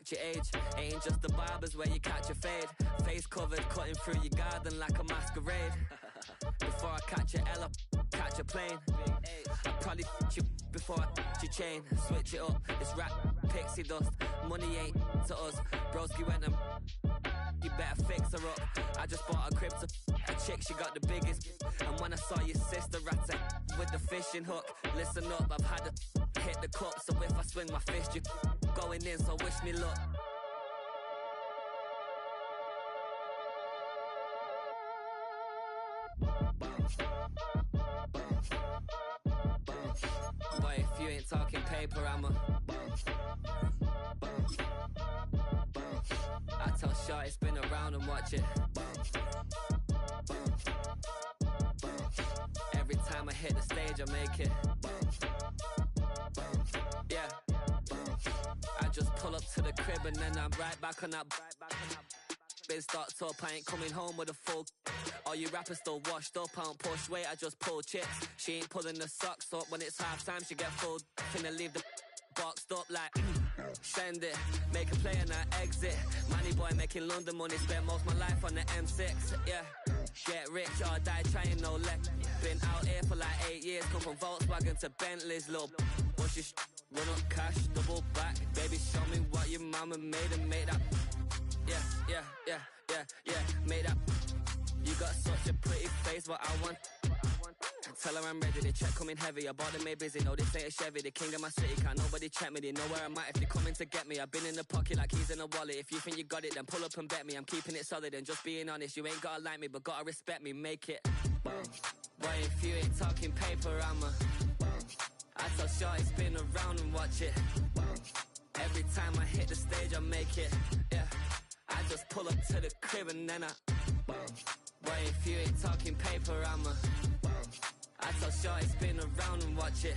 catch your age. Ain't just the barbers where you catch a fade. Face covered, cutting through your garden like a masquerade. Before I catch a L up, catch a plane. I'd probably f*** you before I f*** your chain. Switch it up, it's rap, pixie dust. Money ain't to us. Broski went and you better fix her up. I just bought a crib to a chick, she got the biggest. And when I saw your sister rat with the fishing hook, listen up, I've had to hit the cup. So if I swing my fist, you going in, so wish me luck. Boy, if you ain't talking paper, I'm a I tell Shorty spin around and watch it. Every time I hit the stage, I make it. Yeah. I just pull up to the crib and then I'm right back on that. Been stocked up, I ain't coming home with a full. All you rappers still washed up, I don't push weight, I just pull chips. She ain't pulling the socks up, when it's half time she get full. Finna leave the boxed up like send it, make a play and I exit. Money boy making London money, spent most of my life on the M6. Yeah, get rich or die trying, no leg. Been out here for like 8 years, come from Volkswagen to Bentley's. Little push your run up cash, double back. Baby show me what your mama made and make that. Yeah, made that. You got such a pretty face, but I want. Tell her I'm ready, the check coming heavy. I bought them made busy, no this ain't a Chevy. The king of my city, can't nobody check me. They know where I'm at if they coming to get me. I've been in the pocket like keys in a wallet. If you think you got it, then pull up and bet me. I'm keeping it solid and just being honest. You ain't gotta like me, but gotta respect me, make it. Boy, if you ain't talking paper, I'm a I tell Shorty spin around and watch it. Every time I hit the stage, I make it. Yeah, I just pull up to the crib and then I Boy, if you ain't talking paper, I'm a I tell Shorty spin around and watch it.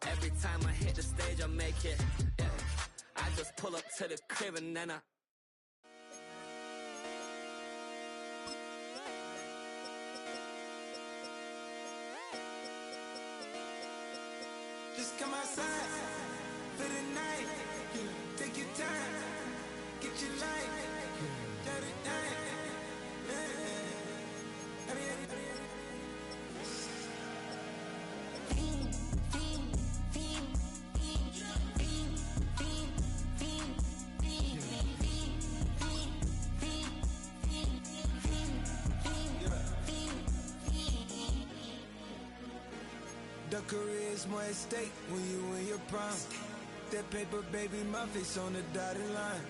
Every time I hit the stage, I make it. Yeah, I just pull up to the crib and then I just come outside for the night. Take your time, get your life, get it done. The career is more at stake when you in your prime. That paper, baby, my face on the dotted line.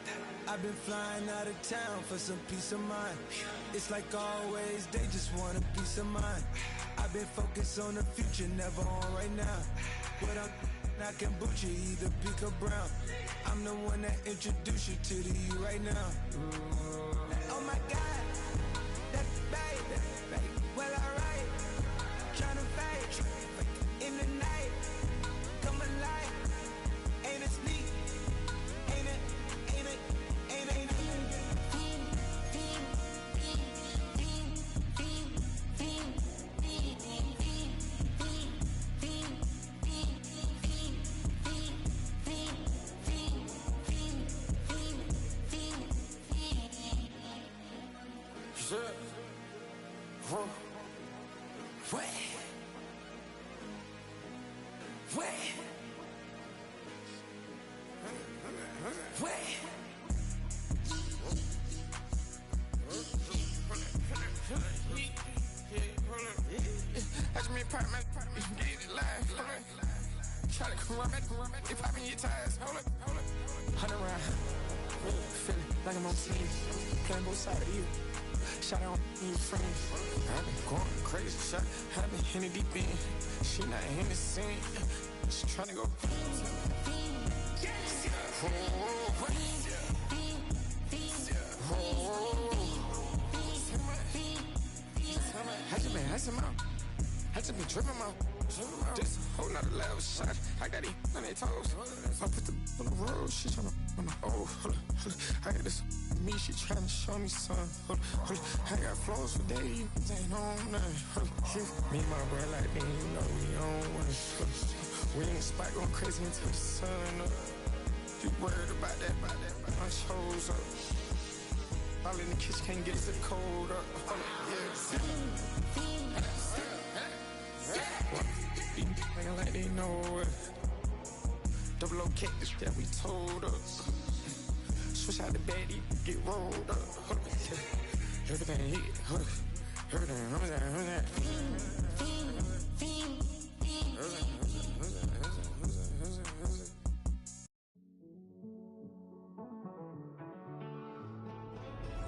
I've been flying out of town for some peace of mind. It's like always, they just want a peace of mind. I've been focused on the future, never on right now. But I can boot you, either pink or brown. I'm the one that introduced you to the you right now. Oh my God, that's babe. Well, alright, tryna fight in the night, come alive. Ain't it sneak? Ain't it? That's me, part man, get it live. Try to come around, they popping your tires. Hold up. 100 round, feeling like I'm on team, playing both sides of you. Shot on your friends. I've been going crazy, shot. I've been in the deep end. She not in the scene. She tryna go. I just been tripping out. This whole nother level shot. I got it on their toes. I put the on the road. She tryna on the hold up. I got this me. She tryna show me something. I got flows for days. Ain't on nothing. Me and my bro like me, you know we on one. We in the spot going crazy until the sun up. You worried about that, my shows up. All in the kitchen can't get the cold up. Yeah. Nigga like they know it. Double O cactus that we told us. Switch out the bed, get rolled up. Everything hit, everything,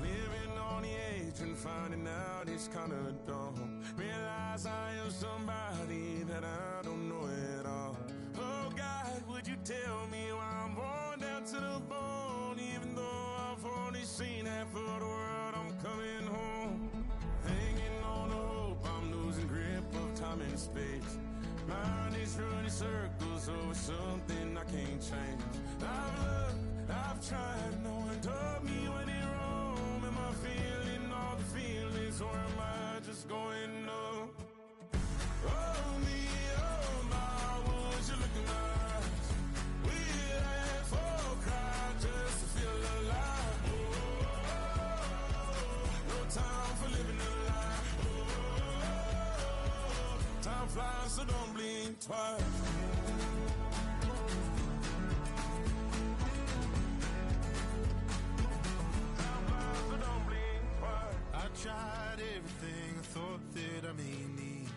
Living on the edge and finding out it's kinda dumb. Realize I am somebody that I don't know at all. Oh God, would you tell me why I'm worn down to the bone? Even though I've only seen half of the world, I'm coming home. Hanging on the hope, I'm losing grip of time and space. Mind is running circles over something I can't change. I've looked, I've tried, no one told me when it wrong. Am I feeling all the feelings, or am I just going numb? Oh me, oh my, would you look in my eyes? We laugh or cry just to feel alive. No time for living a lie. Time flies, so don't blink twice. I tried everything I thought that I may need.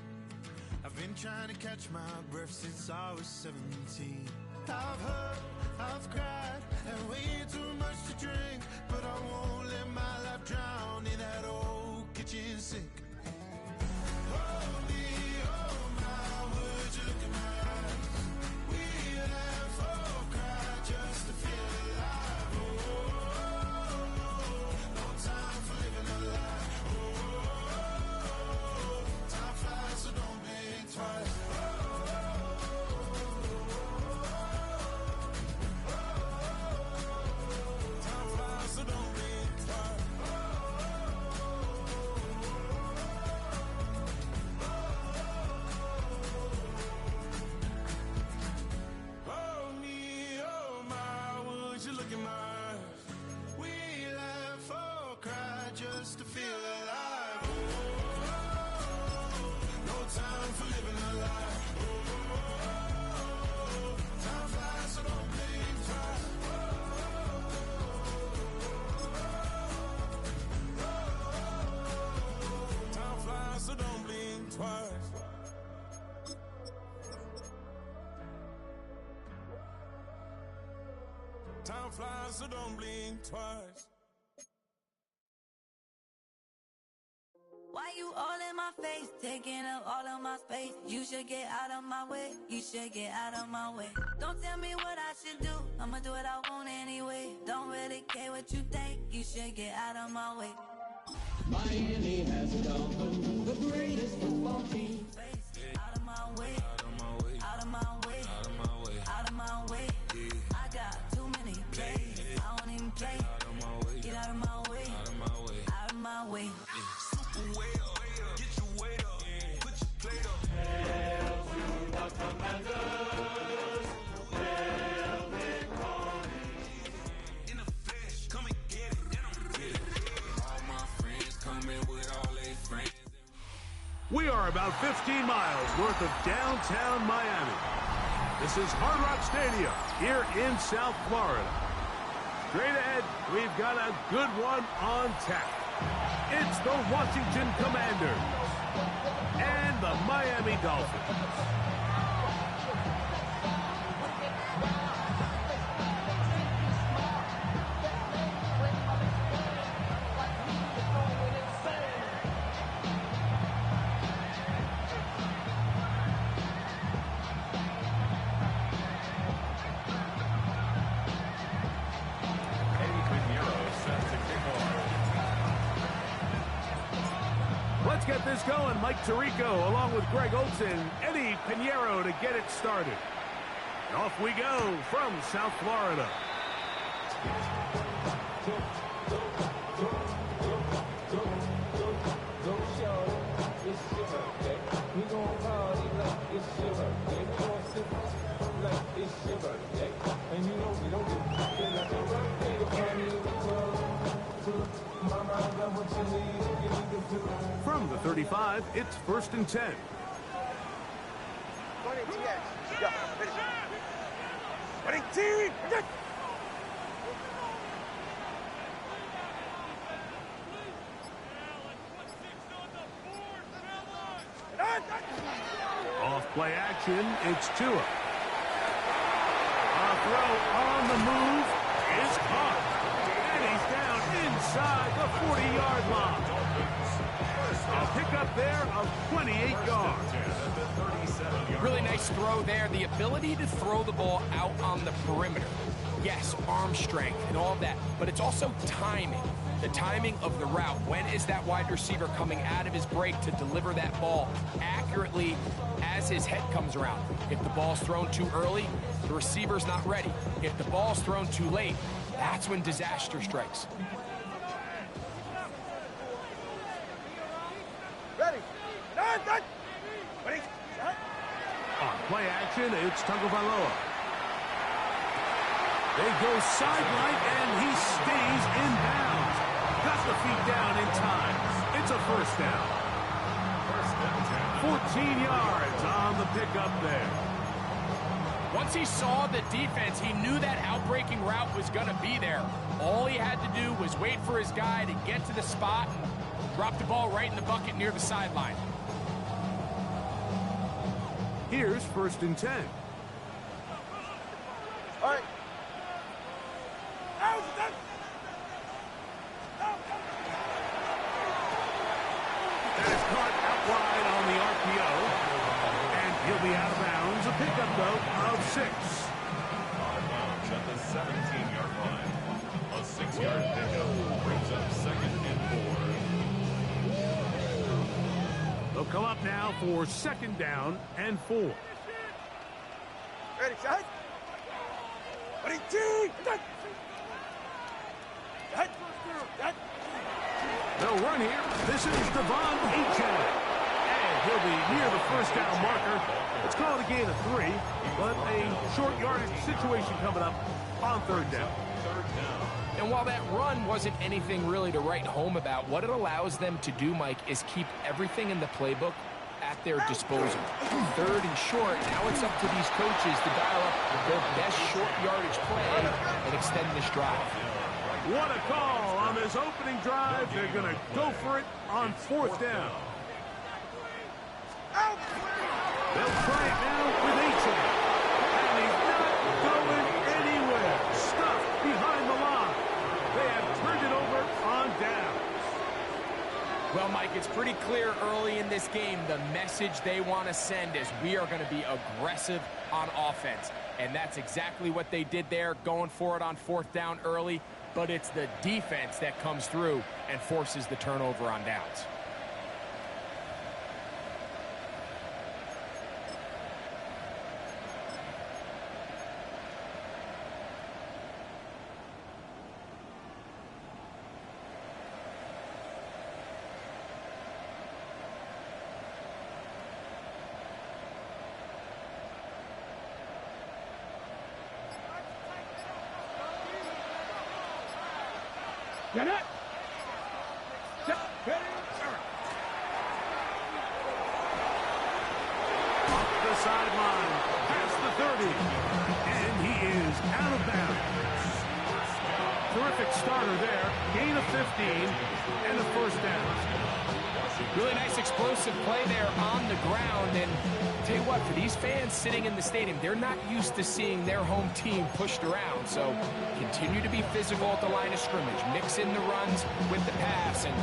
I've been trying to catch my breath since I was 17. I've hurt, I've cried, and way too much to drink, but I won't let my life drown in that old kitchen sink. Oh me, oh my, would you look in my eyes? We laugh or cry just to feel alive. No time for living a lie. Time flies, so don't blink twice. Time flies, so don't blink twice. Oh me, oh my, would you look in my eyes? We laugh or cry just to feel alive. No time for living a lie. Time flies, so don't blink twice. Time flies, so don't blink twice. Time flies, so don't blink twice. Why you all in my face, taking up all of my space? You should get out of my way, you should get out of my way. Don't tell me what I should do, I'ma do what I want anyway. Don't really care what you think, you should get out of my way. Miami has come, the greatest football team. Out of my way, Out of my way, out of my way, out of my way, out of my way. yeah. I got too many plays, I don't even play. Out of my way, Get out of my way, out of my way. out of my way. Super way up, get your weight up, put your plate up. In the flesh, come and get it, then I'm get it. All my friends coming with all their friends. We are about 15 miles north of downtown Miami. This is Hard Rock Stadium here in South Florida. Straight ahead, we've got a good one on tap. It's the Washington Commanders and the Miami Dolphins. Let's get this going. Mike Tirico along with Greg Olson, Eddie Pinheiro to get it started. And off we go from South Florida. And you know we don't get 35. It's 1st and 10. Off play action, it's Tua. A throw on the move is caught. And he's down inside the 40-yard line. A pickup there of 28 yards. Really nice throw there. The ability to throw the ball out on the perimeter. Yes, arm strength and all that, but it's also timing. The timing of the route. When is that wide receiver coming out of his break to deliver that ball accurately as his head comes around? If the ball's thrown too early, the receiver's not ready. If the ball's thrown too late, that's when disaster strikes. On play action, it's Tagovailoa. They go sideline, and he stays in bounds. Got the feet down in time. It's a 1st down. 14 yards on the pickup there. Once he saw the defense, he knew that outbreaking route was going to be there. All he had to do was wait for his guy to get to the spot and drop the ball right in the bucket near the sideline. Here's 1st and 10. All right. That's caught out wide on the RPO. And he'll be out of bounds. A pickup, though, of 6. Out of bounds at the 17-yard line. A 6-yard pickup brings up 2nd and 4. They'll come up now for 2nd down and 4. Ready, shot. Ready, two. They'll run here. This is Devon Achane. And he'll be near the 1st down marker. It's called a gain of 3, but a short yardage situation coming up on 3rd down. And while that run wasn't anything really to write home about, what it allows them to do, Mike, is keep everything in the playbook at their disposal. 3rd and short, now it's up to these coaches to dial up their best short yardage play and extend this drive. What a call on this opening drive. They're going to go for it on 4th down. They'll try it now with Achane. And he's not going anywhere. Stuffed behind the line. They have turned it over on downs. Well, Mike, it's pretty clear early in this game the message they want to send is we are going to be aggressive on offense. And that's exactly what they did there, going for it on 4th down early. But it's the defense that comes through and forces the turnover on downs. Get it! Off the sideline, past the 30, and he is out of bounds. Terrific starter there, gain of 15, and a 1st down. Really nice explosive play there on the ground, and tell you what, for these fans sitting in the stadium, they're not used to seeing their home team pushed around, so continue to be physical at the line of scrimmage, mix in the runs with the pass, and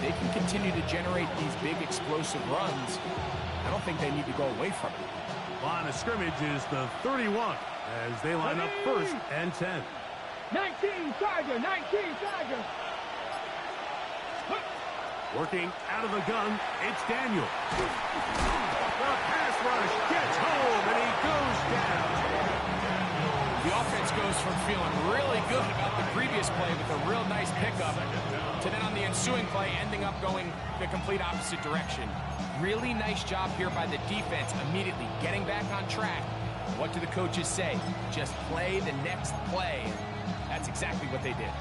they can continue to generate these big explosive runs. I don't think they need to go away from it. Line of scrimmage is the 31 as they line up 1st and 10. 19 Tiger, 19 Tiger. Working out of the gun, it's Daniel. The pass rush gets home, and he goes down. The offense goes from feeling really good about the previous play with a real nice pickup to then on the ensuing play ending up going the complete opposite direction. Really nice job here by the defense immediately getting back on track. What do the coaches say? Just play the next play. That's exactly what they did.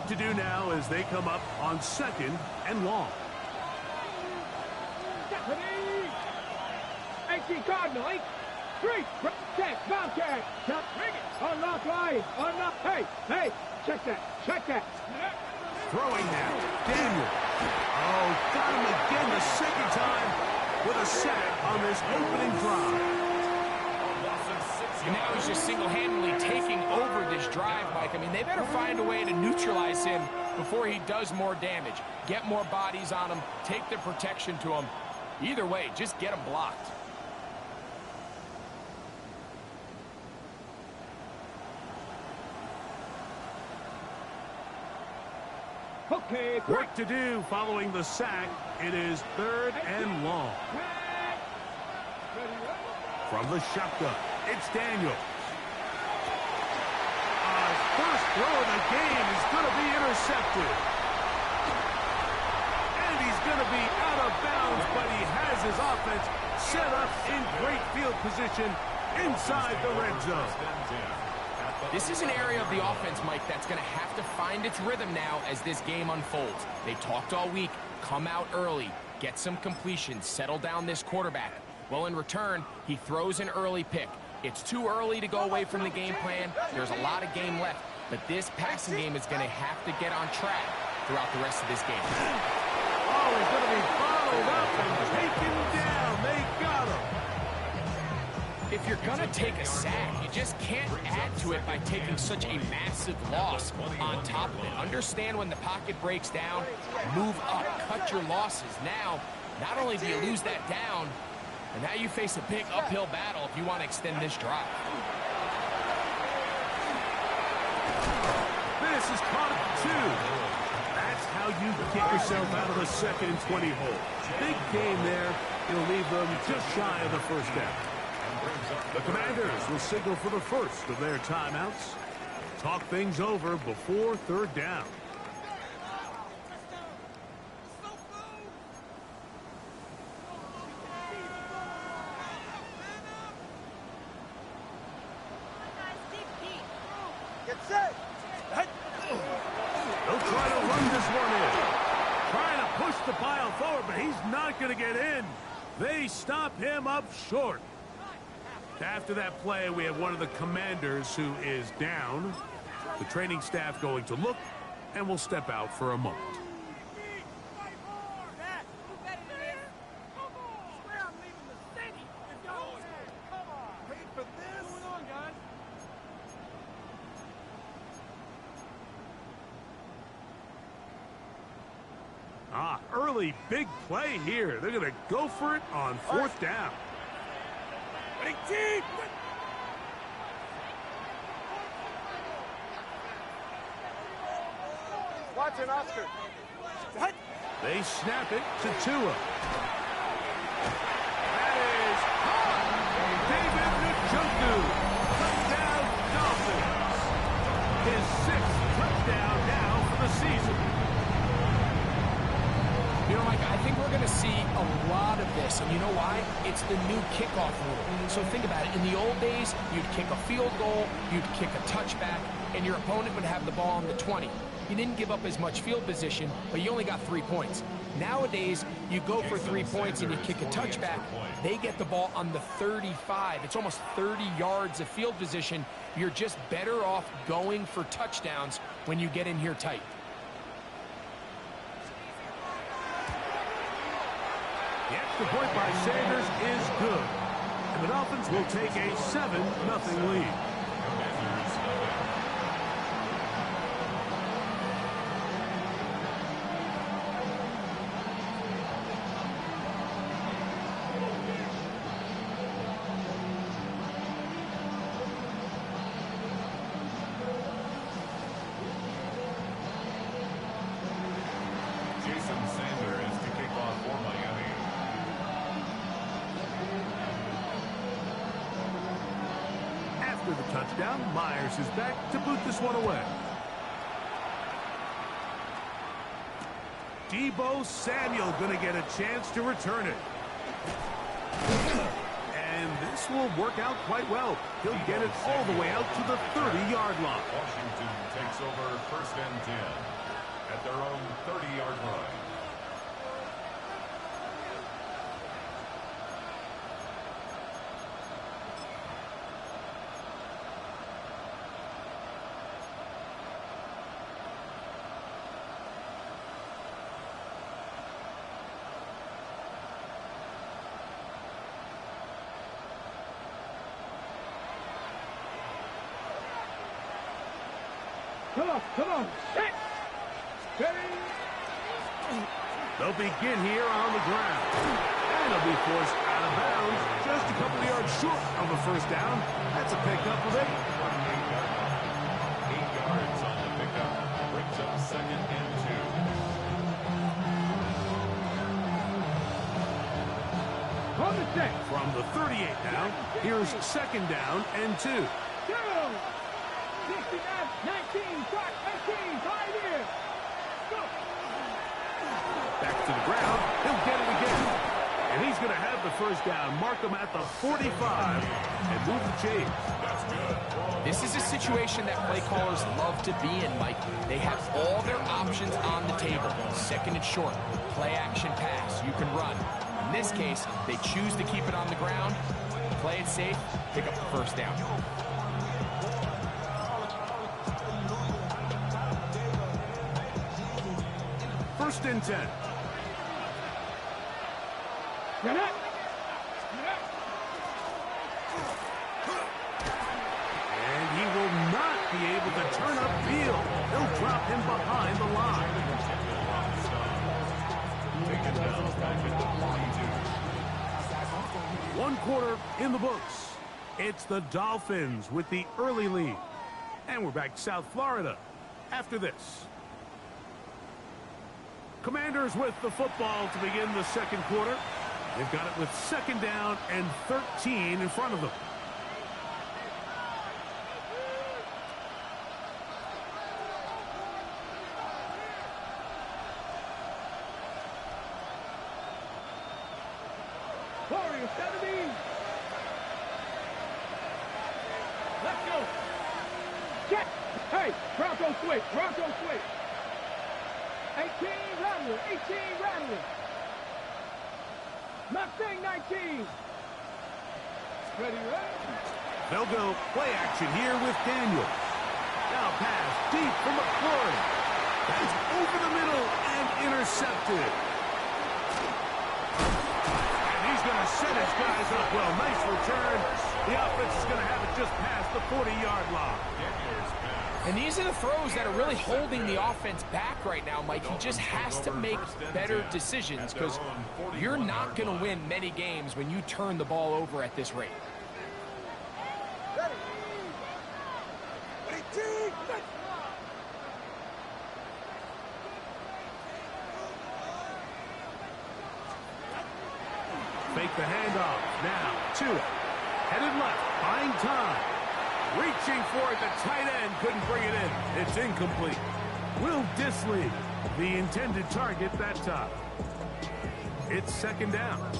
to do now as they come up on 2nd and long. 18 Cardinal, 8, 3, check, Bobcat, shot, bring it, unlock line, unlock, hey, check that. Throwing now, Daniel. Oh, got him again the second time with a sack on this opening drive. And now he's just single-handedly taking over this drive, Mike. I mean, they better find a way to neutralize him before he does more damage. Get more bodies on him, take the protection to him. Either way, just get him blocked. Okay, work to do following the sack. It is 3rd and long. From the shotgun, it's Daniel. First throw of the game is going to be intercepted. And he's going to be out of bounds, but he has his offense set up in great field position inside the red zone. This is an area of the offense, Mike, that's going to have to find its rhythm now as this game unfolds. They talked all week, come out early, get some completions, settle down this quarterback. Well, in return, he throws an early pick. It's too early to go away from the game plan. There's a lot of game left, but this passing game is going to have to get on track throughout the rest of this game. Oh, he's going to be followed up and taken down. They got him. If you're going to take a sack, you just can't add to it by taking such a massive loss on top of it. Understand when the pocket breaks down, move up, cut your losses. Now, not only do you lose that down, and now you face a big uphill battle if you want to extend this drive. This is caught at 2. That's how you get yourself out of the 2nd and 20 hole. Big game there. It'll leave them just shy of the first down. The Commanders will signal for the first of their timeouts. Talk things over before 3rd down. They'll try to run this one in. Trying to push the pile forward, but he's not going to get in. They stop him up short. After that play, we have one of the Commanders who is down. The training staff going to look, and will step out for a moment. Early big play here. They're going to go for it on 4th down. Watching Oscar. They snap it to Tua. That is caught. David Njoku. Touchdown, Dolphins. His 6th touchdown now for the season. You know, Mike, I think we're going to see a lot of this, and you know why? It's the new kickoff rule. So think about it. In the old days, you'd kick a field goal, you'd kick a touchback, and your opponent would have the ball on the 20. You didn't give up as much field position, but you only got 3 points. Nowadays, you go for 3 points and you kick a touchback. They get the ball on the 35. It's almost 30 yards of field position. You're just better off going for touchdowns when you get in here tight. The extra point by Sanders is good. And the Dolphins will take a 7-0 lead. The touchdown, Myers is back to boot this one away. Deebo Samuel going to get a chance to return it. and this will work out quite well. He'll get it all the way out to the 30-yard line. Washington takes over 1st and 10 at their own 30-yard line. Come on, set, steady. They'll begin here on the ground. And they'll be forced out of bounds just a couple of yards short of a 1st down. That's a pickup of 8. 8 yards on the pickup. Brings up 2nd and 2. On the set. From the 38 now, here's 2nd down and 2. 69, 19, 18, 5 here. Go. Back to the ground. He'll get it again. And he's going to have the 1st down. Mark him at the 45 and move the chains. That's good. This is a situation that play callers love to be in, Mike. They have all their options on the table. 2nd and short, play action pass, you can run. In this case, they choose to keep it on the ground, play it safe, pick up the 1st down. First and 10. Get up. And he will not be able to turn upfield. They'll drop him behind the line. Taken down back at the 1 quarter in the books. It's the Dolphins with the early lead. And we're back to South Florida after this. Commanders with the football to begin the 2nd quarter. They've got it with 2nd down and 13 in front of them. Warrior 70. Let's go. Check. Hey, Bronco switch. Bronco switch. 18 Rattler. 18 Rattler. Mustang 19. Ready, right? They'll go play action here with Daniel. Now pass deep for McLaurin. That's over the middle and intercepted. And he's going to set his guys up well. Nice return. The offense is going to have it just past the 40-yard line. And these are the throws that are really holding the offense back right now, Mike. He just has to make better decisions because you're not going to win many games when you turn the ball over at this rate. Fake the handoff. Now, Tua. Headed left. Buying time. Reaching for it. The tight end couldn't bring it in. It's incomplete. Will Disley, the intended target that time. It's 2nd down.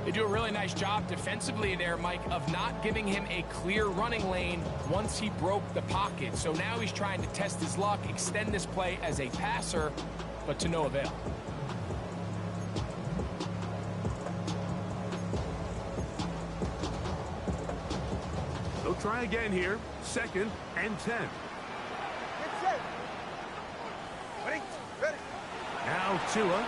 They do a really nice job defensively there, Mike, of not giving him a clear running lane once he broke the pocket. So now he's trying to test his luck, extend this play as a passer, but to no avail. They'll try again here. 2nd and 10. Now Tua.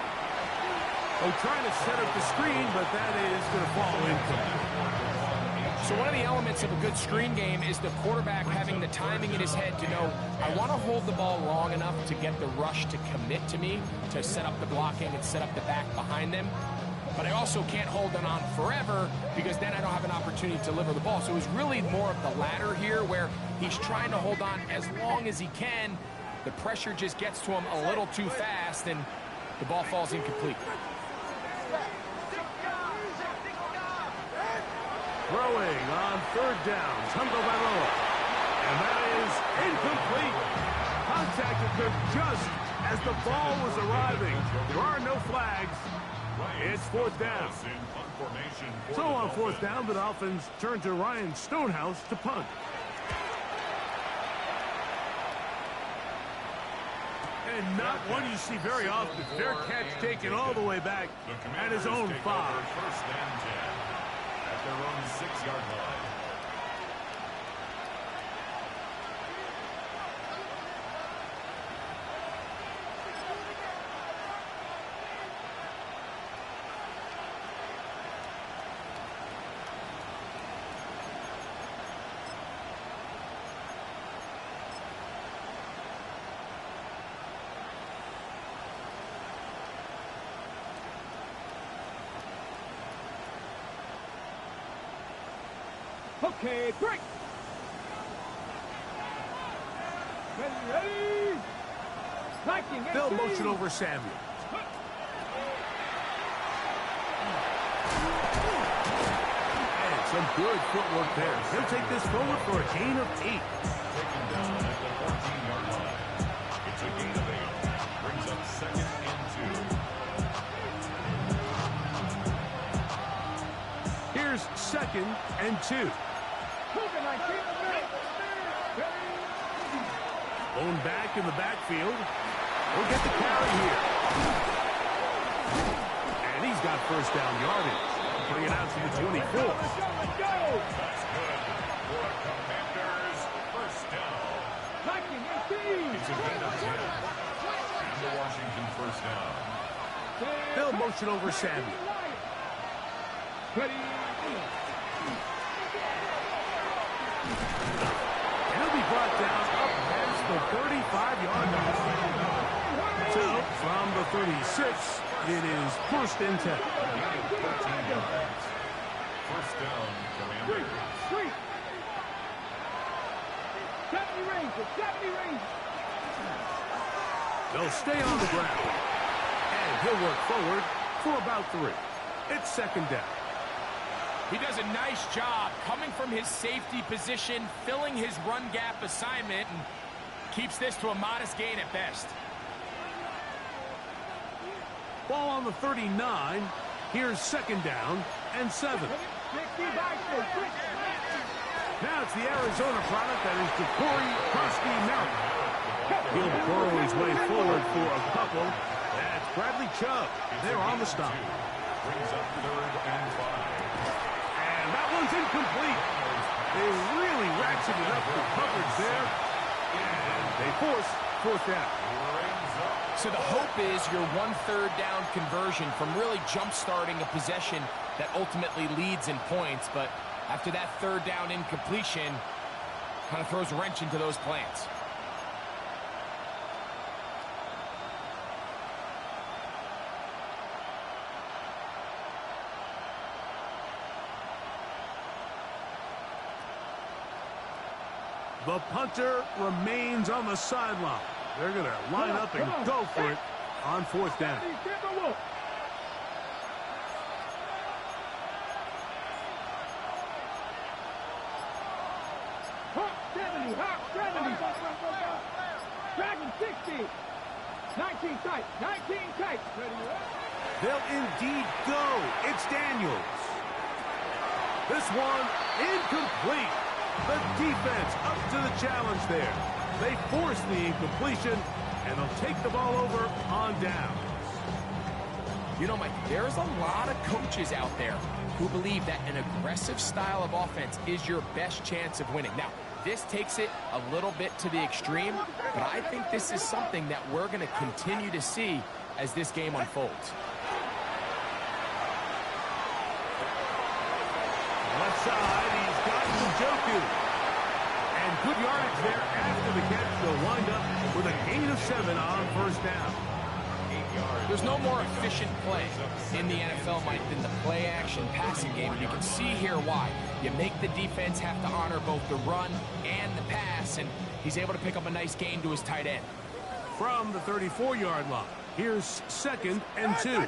Oh, trying to set up the screen, but that is going to fall incomplete. So one of the elements of a good screen game is the quarterback having the timing in his head to know, I want to hold the ball long enough to get the rush to commit to me, to set up the blocking and set up the back behind them. But I also can't hold it on forever because then I don't have an opportunity to deliver the ball. So it was really more of the latter here where he's trying to hold on as long as he can. The pressure just gets to him a little too fast and the ball falls incomplete. Throwing on 3rd down, Tagovailoa. And that is incomplete. Contact occurred just as the ball was arriving. There are no flags. It's fourth down. So on fourth down, the Dolphins turn to Ryan Stonehouse to punt. And not one you see very often. Fair catch taken all the way back at his own 5. First and 10 at their own 6-yard line. Okay, break. Ready. They'll motion over Samuel. And some good footwork there. He'll take this forward for a gain of 8. Taken down at the 14-yard line. It's a gain of 8. Brings up 2nd and 2. Here's 2nd and 2. Blown back in the backfield. He'll get the carry here. And he's got first down yardage. Bring it out to the 24. That's good for a Commanders first down. It's a gain of 10. And the Washington first down. They'll motion over Samuel. And he'll be brought down up past the 35-yard line. So, from the 36, it is first and 10. First down, Commanders. 70 range. They'll stay on the ground. And he'll work forward for about 3. It's second down. He does a nice job coming from his safety position, filling his run gap assignment, and keeps this to a modest gain at best. Ball on the 39. Here's second down and 7. Now it's the Arizona product that is Ja'Cory Krusty Mountain. He'll burrow his way forward for a couple. That's Bradley Chubb. They're on the stop. Brings up 3rd and 5. And that one's incomplete. They really ratcheted up the coverage there. And they force fourth down. So the hope is your 1/3 down conversion from really jump-starting a possession that ultimately leads in points. But after that 3rd down incompletion, kind of throws a wrench into those plans. The punter remains on the sideline. They're going to line up and go for it on fourth down. Dragon 60. 19 tight. They'll indeed go. It's Daniels. This one incomplete. The defense up to the challenge there. They force the incompletion, and they'll take the ball over on downs. You know, Mike, there's a lot of coaches out there who believe that an aggressive style of offense is your best chance of winning. Now, this takes it a little bit to the extreme, but I think this is something that we're going to continue to see as this game unfolds. Left side, he's got Njoku. And good yardage there after the catch. They'll wind up with a gain of 7 on first down. There's no more efficient play in the NFL, Mike, than the play-action passing game. And you can see here why. You make the defense have to honor both the run and the pass, and he's able to pick up a nice gain to his tight end. From the 34-yard line, here's second and 2. All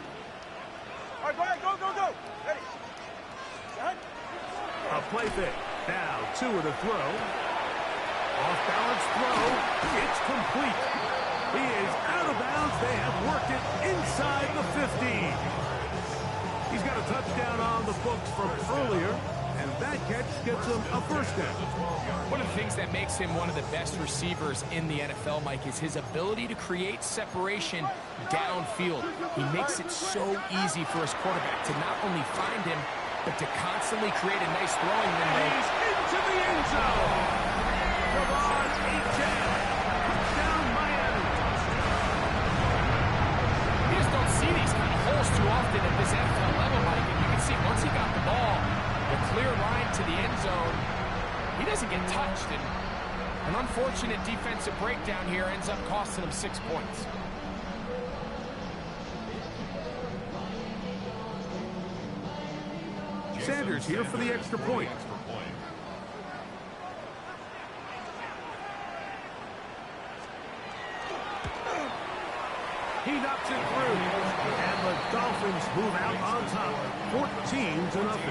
right, go. Ready. A play fake. Now, 2 of the throw. Off-balance throw. It's complete. He is out of bounds. They have worked it inside the 15. touchdown on the books from earlier, and that catch gets him a first down. One of the things that makes him one of the best receivers in the NFL, Mike, is his ability to create separation downfield. He makes it so easy for his quarterback to not only find him, but to constantly create a nice throwing window. He's into the end zone. Ravon Etienne. Touchdown, Miami. You just don't see these kind of holes too often at this NFL level, Mike. And you can see once he got the ball, the clear line to the end zone, he doesn't get touched. And an unfortunate defensive breakdown here ends up costing him 6 points. Sanders here for the extra point. He knocks it through, and the Dolphins move out on top, 14-0.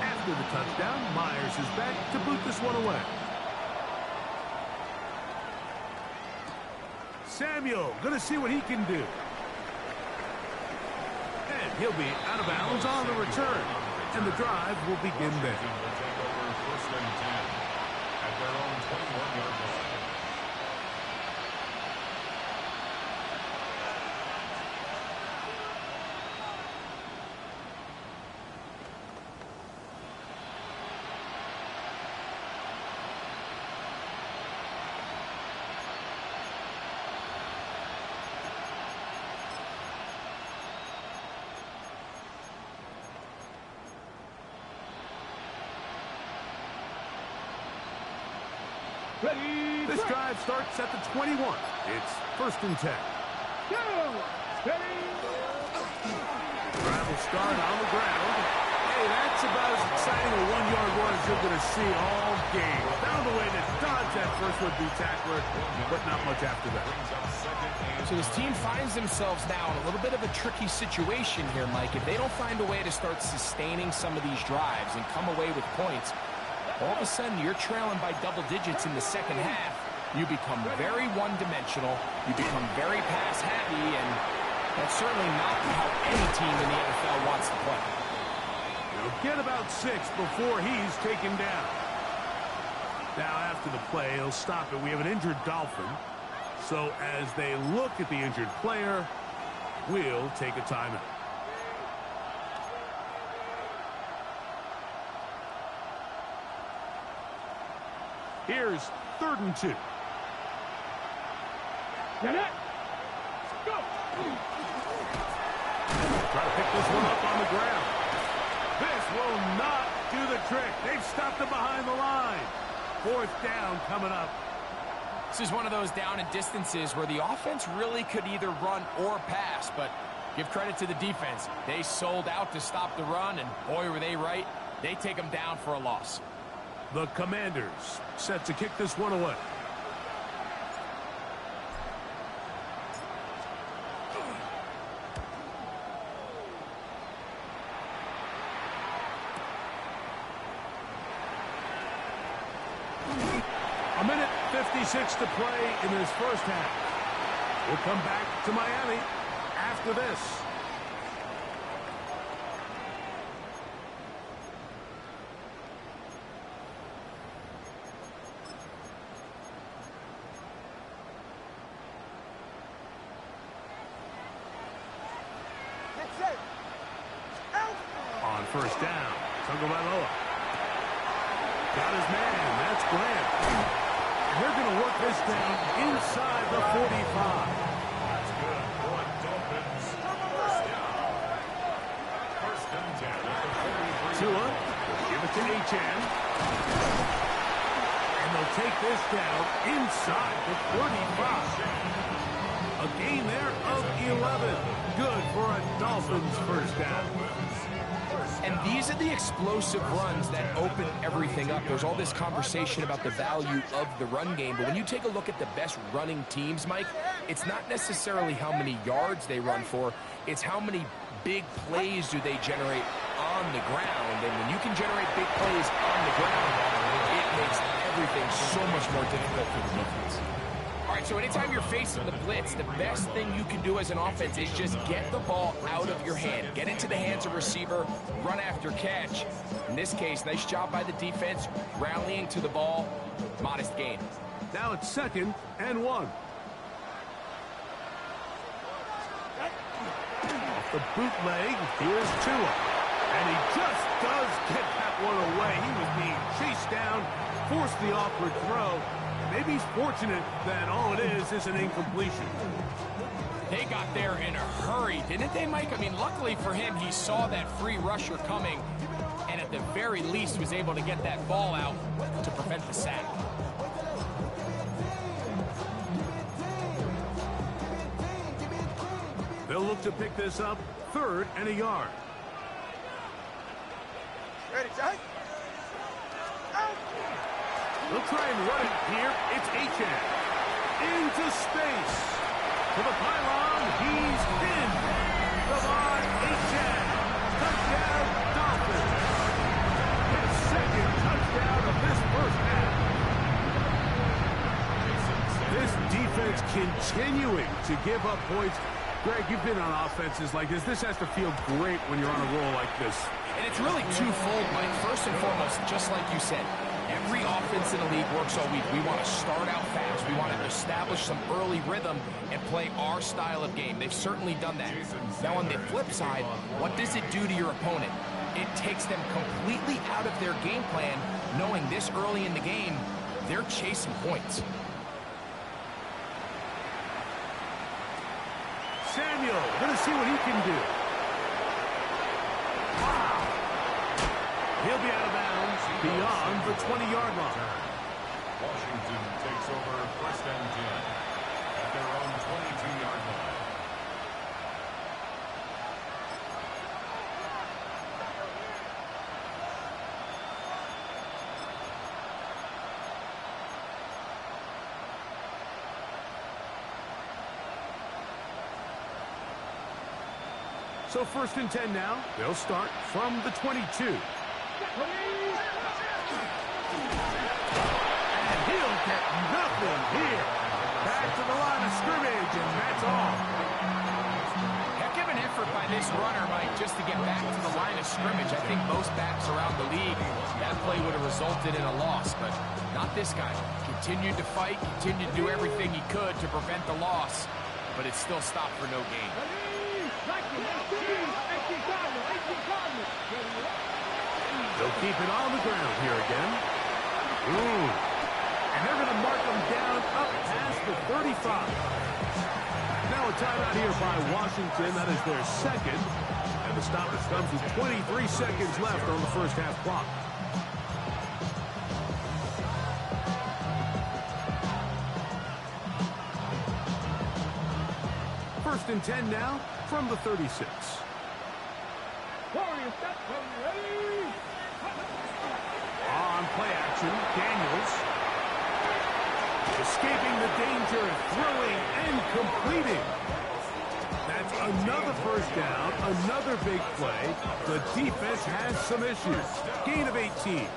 After the touchdown, Myers is back to boot this one away. Samuel going to see what he can do. And he'll be out of bounds on the return. And the drive will begin there. First and 10 at their own 21-yard line. This drive starts at the 21. It's first and 10. Drive will start on the ground. Hey, that's about as exciting a one-yard run as you're going to see all game. Found a way to dodge that first would-be tackler, but not much after that. So this team finds themselves now in a little bit of a tricky situation here, Mike. If they don't find a way to start sustaining some of these drives and come away with points, all of a sudden you're trailing by double digits in the second half. You become very one-dimensional. You become very pass-happy, and that's certainly not how any team in the NFL wants to play. He'll get about 6 before he's taken down. Now, after the play, he'll stop it. We have an injured Dolphin. So as they look at the injured player, we'll take a timeout. Here's 3rd and 2. Get it. Go. Try to pick this one up on the ground. This will not do the trick. They've stopped him behind the line. 4th down coming up. This is one of those down and distances where the offense really could either run or pass, but give credit to the defense. They sold out to stop the run, and boy, were they right. They take them down for a loss. The Commanders set to kick this one away. A minute 56 to play in this first half. We'll come back to Miami after this. On first down, Tagovailoa. Got his man, that's Grant. They're going to work this down inside the 45. That's good. Boy, Dolphins. First down. First and 10 at the 43. Tua, give it to Etienne. And they'll take this down inside the 35. A gain there of 11. Good for a Dolphins first down. And these are the explosive runs that open everything up. There's all this conversation about the value of the run game, but when you take a look at the best running teams, Mike, it's not necessarily how many yards they run for, it's how many big plays do they generate on the ground. And when you can generate big plays on the ground, it makes everything so much more difficult for the defense. All right, so anytime you're facing the blitz, the best thing you can do as an offense is just get the ball out of your hand. Get into the hands of receiver, run after catch. In this case, nice job by the defense, rallying to the ball, modest gain. Now it's 2nd and 1. Off the bootleg, here's Tua. And he just does get that one away. He was being chased down, forced the awkward throw. Maybe he's fortunate that all it is an incompletion. They got there in a hurry, didn't they, Mike? I mean, luckily for him, he saw that free rusher coming, and at the very least was able to get that ball out to prevent the sack. They'll look to pick this up, 3rd and a yard. Ready, Jack? They'll try and run it here. It's Achan. Into space. To the pylon. He's pinned. Devon Achan. Touchdown, Dolphins. His 2nd touchdown of this first half. This defense continuing to give up points. Greg, you've been on offenses like this. This has to feel great when you're on a roll like this. And it's really twofold, Mike. First and foremost, just like you said, every offense in the league works all week. We want to start out fast. We want to establish some early rhythm and play our style of game. They've certainly done that. Now, on the flip side, what does it do to your opponent? It takes them completely out of their game plan, knowing this early in the game, they're chasing points. Samuel, going to see what he can do. Wow. He'll be out of bounds beyond the 20-yard line. Washington takes over 1st and 10 at their own 22-yard line. So 1st and 10 now. They'll start from the 22. And he'll get nothing here. Back to the line of scrimmage, and that's all. Heck of an effort by this runner, Mike, just to get back to the line of scrimmage. I think most backs around the league, that play would have resulted in a loss, but not this guy. Continued to fight, continued to do everything he could to prevent the loss, but it still stopped for no gain. They'll keep it on the ground here again. Ooh. And they're going to mark them down up past the 35. Now a timeout here by Washington. That is their 2nd. And the stoppage comes with 23 seconds left on the first half clock. First and 10 now from the 36. On play action, Daniels escaping the danger, throwing and completing. That's another first down, another big play. The defense has some issues. Gain of 18.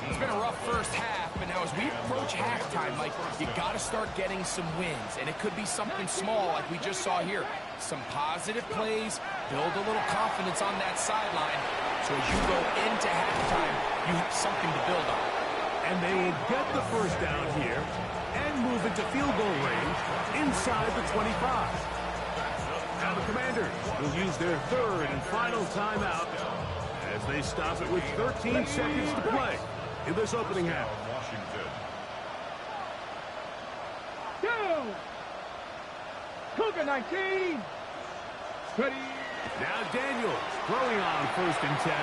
It's been a rough first half, but now as we approach halftime, Mike, you got to start getting some wins, and it could be something small like we just saw here. Some positive plays, build a little confidence on that sideline, so as you go into halftime, you have something to build on. And they will get the first down here and move into field goal range inside the 25. Now the Commanders will use their 3rd and final timeout as they stop it with 13 seconds to play in this opening half. Washington. Cougar 19. Ready. Now Daniels throwing on 1st and 10.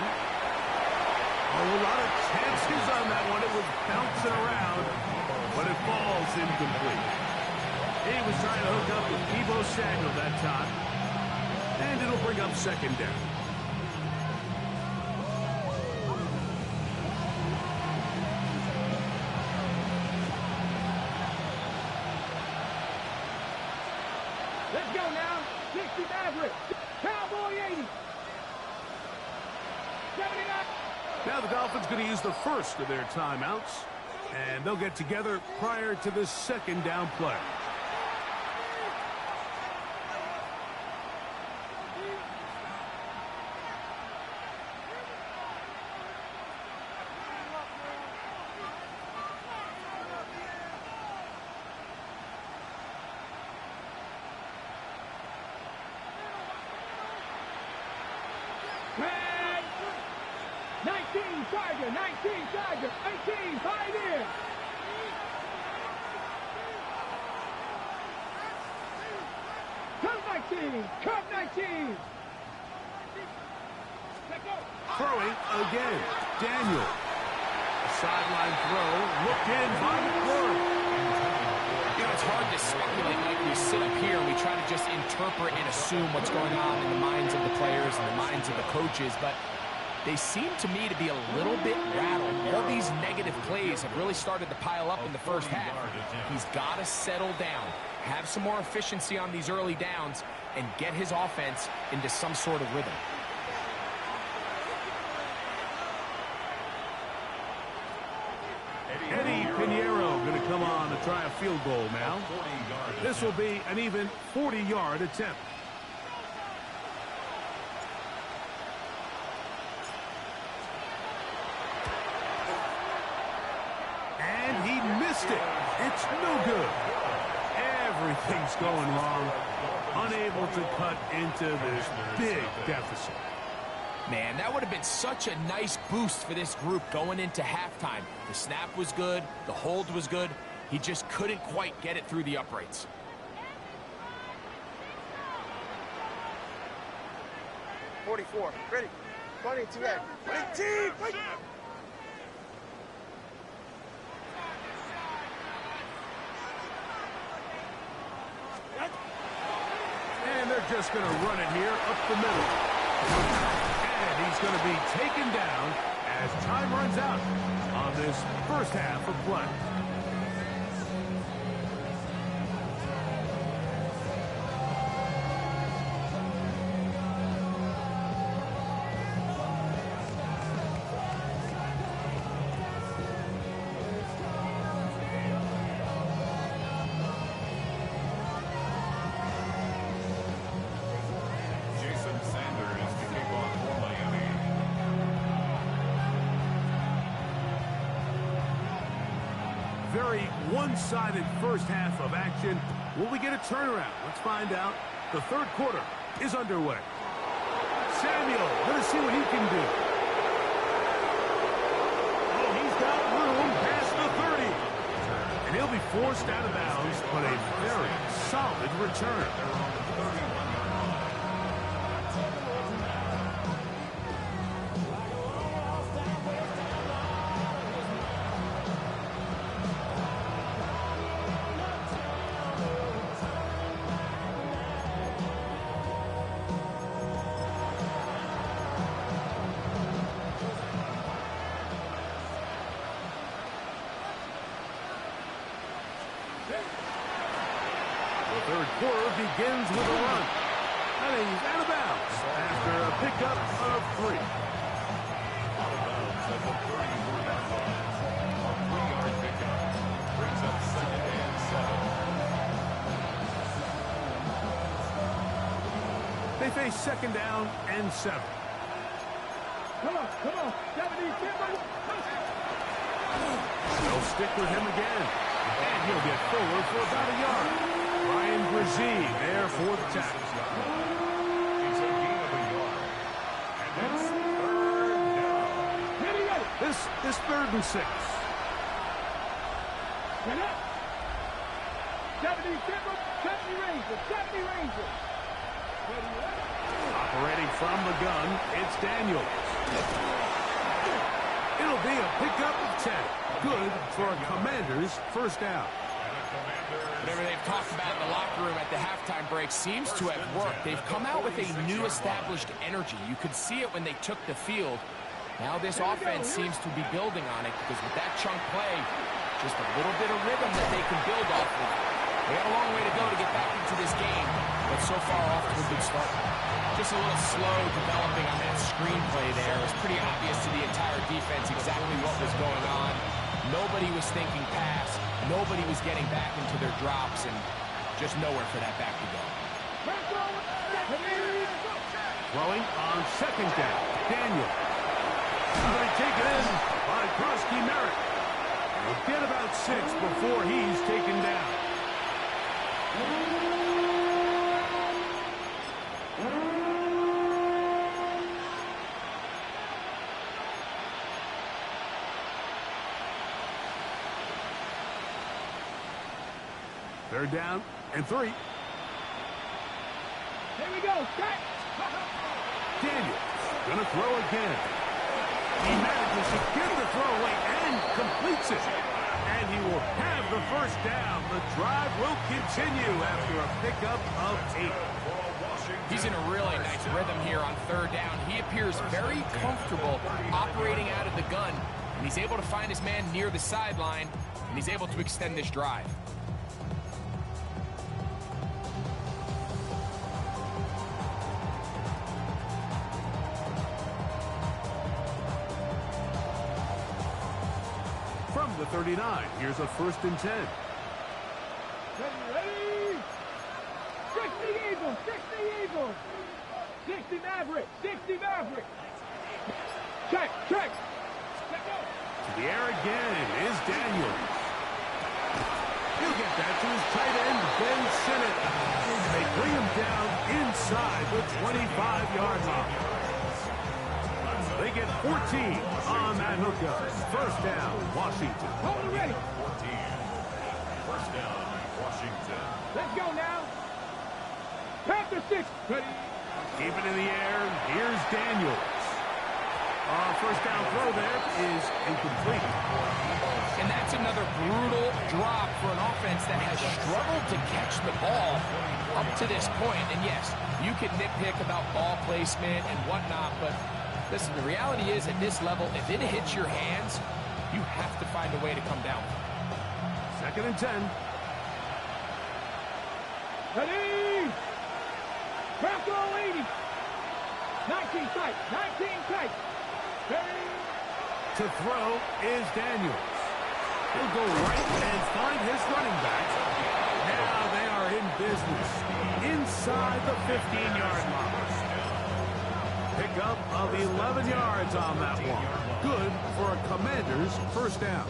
Oh, a lot of chances on that one. It was bouncing around, but it falls incomplete. He was trying to hook up with Deebo Samuel that time, and it'll bring up 2nd down. Let's go now. 60 Maverick. Cowboy 80. 79. Now the Dolphins going to use the first of their timeouts, and they'll get together prior to the second down play. Tiger, 19, Tiger, 18, Pioneer. Come 19, come 19. Throwing again, Daniel. A sideline throw, looked in by McClure. You know, it's hard to speculate when we sit up here and we try to just interpret and assume what's going on in the minds of the players and the minds of the coaches, but they seem to me to be a little bit rattled. All these negative plays have really started to pile up in the first half. He's got to settle down, have some more efficiency on these early downs, and get his offense into some sort of rhythm. Eddie Pinheiro going to come on to try a field goal now. This will be an even 40-yard attempt. And he missed it. It's no good. Everything's going wrong. Unable to cut into this big deficit. Man, that would have been such a nice boost for this group going into halftime. The snap was good. The hold was good. He just couldn't quite get it through the uprights. .44. Ready. 22 egg. 18. Wait. And they're just going to run it here up the middle. And he's going to be taken down as time runs out on this first half of play. Very one-sided first half of action. Will we get a turnaround? Let's find out. The third quarter is underway. Samuel, going to see what he can do. Oh, he's got room past the 30. And he'll be forced out of bounds, but a very solid return. The third quarter begins with a run. And he's out of bounds after a pickup of 3. Out of bounds at the 31-yard line. A 3-yard pickup brings up 2nd and 7. They face 2nd down and 7. Come on, come on. 70, They'll stick with him again. And he'll get forward for about a yard. Ryan Brzee there for the tackle. He's a gain of a yard. And it's 3rd down. This 3rd and 6. 70 Rangers, 70 Rangers. Operating from the gun, it's Daniels. It'll be a pickup of 10. Good for a Commander's first down. Whatever they've talked about in the locker room at the halftime break seems to have worked. They've come out with a new established energy. You could see it when they took the field. Now this offense seems to be building on it because with that chunk play, just a little bit of rhythm that they can build off of. They got a long way to go to get back into this game, but so far off to a good start. Just a little slow developing on that screenplay there. It was pretty obvious to the entire defense exactly what was going on. Nobody was thinking pass. Nobody was getting back into their drops, and just nowhere for that back to go. Throwing on second down, Daniel. Going to take it in by Krusky Merritt. He'll get about 6 before he's taken down. Third down and 3. Here we go. Strike. Daniel going to throw again. He manages to get the throw away and completes it. And he will have the first down. The drive will continue after a pickup of 8. He's in a really nice rhythm here on third down. He appears very comfortable operating out of the gun, and he's able to find his man near the sideline, and he's able to extend this drive. From the 39, here's a 1st and 10. Ready? 60 Eagles, 60 Eagles. 60 Maverick, 60 Maverick. Check. To the air again is Daniels. He'll get that to his tight end, Ben Sinnott. They bring him down inside the 25-yard line. They get 14 on that hookup. First down, Washington. Hold it ready. 14. First down, Washington. Let's go now. Panther 6. Ready. Keep it in the air. Here's Daniels. First down throw there is incomplete. And that's another brutal drop for an offense that has struggled to catch the ball up to this point. And yes, you can nitpick about ball placement and whatnot, but listen, the reality is at this level, if it hits your hands, you have to find a way to come down. 2nd and 10. Ready. Craft roll 80. 19 tight. 19 tight. Ready. To throw is Daniels. He'll go right and find his running back. Now they are in business inside the 15-yard line. Pickup of 11 yards on that one. Good for a Commander's first down.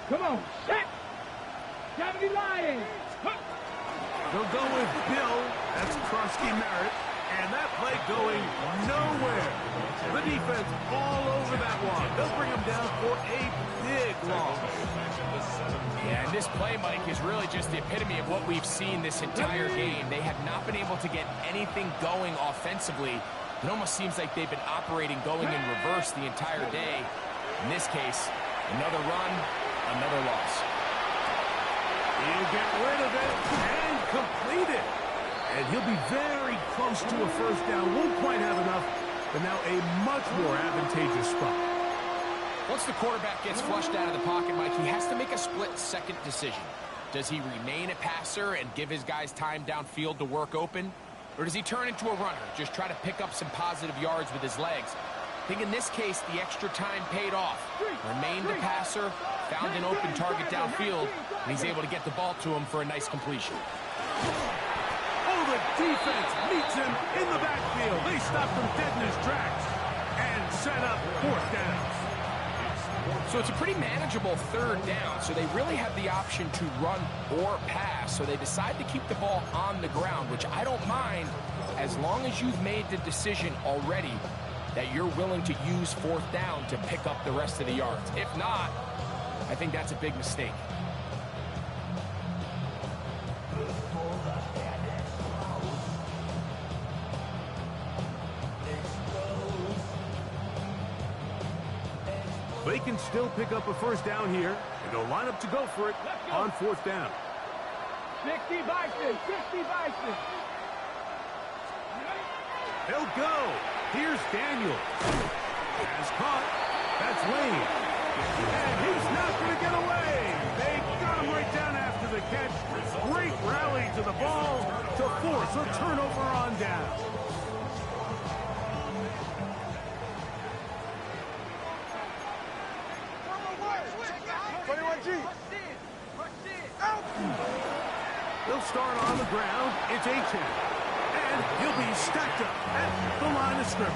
Come on. Set. 70 Lions. They'll go with Bill. That's Krusky Merritt. And that play going nowhere. The defense all over that one. They'll bring him down for a big loss. Yeah, and this play, Mike, is really just the epitome of what we've seen this entire game. They have not been able to get anything going offensively. It almost seems like they've been operating going in reverse the entire day. In this case, another run, another loss. He'll get rid of it and complete it. And he'll be very close to a first down. Won't quite have enough, but now a much more advantageous spot. Once the quarterback gets flushed out of the pocket, Mike, he has to make a split-second decision. Does he remain a passer and give his guys time downfield to work open? Or does he turn into a runner, just try to pick up some positive yards with his legs? I think in this case, the extra time paid off. Remained a passer, found an open target downfield, and he's able to get the ball to him for a nice completion. Oh, the defense meets him in the backfield. They stop him dead in his tracks and set up 4th down. So it's a pretty manageable 3rd down, so they really have the option to run or pass, so they decide to keep the ball on the ground, which I don't mind as long as you've made the decision already that you're willing to use 4th down to pick up the rest of the yards. If not, I think that's a big mistake. They can still pick up a first down here, and they'll line up to go for it on 4th down. 60 Bison, 60 Bison. He'll go. Here's Daniel. Has caught. That's Lane. And he's not going to get away. They got him right down after the catch. Great rally to the ball to force a turnover on down. He'll start on the ground. It's Achan. And he'll be stacked up at the line of scrimmage.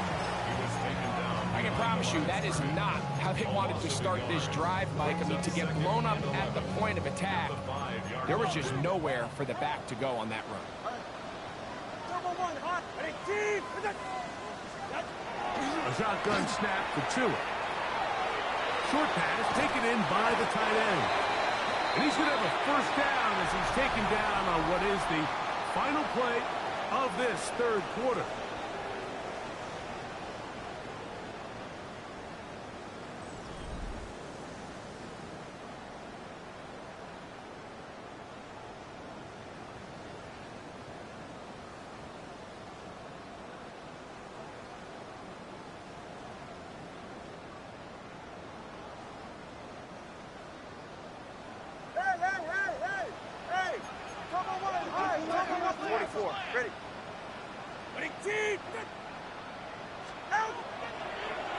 I can promise you that is not how they wanted to start this drive, Mike. I mean, to get blown up at the point of attack, there was just nowhere for the back to go on that run. A shotgun snap for Tua. Short pass taken in by the tight end. And he's going to have a first down as he's taken down on what is the final play of this third quarter.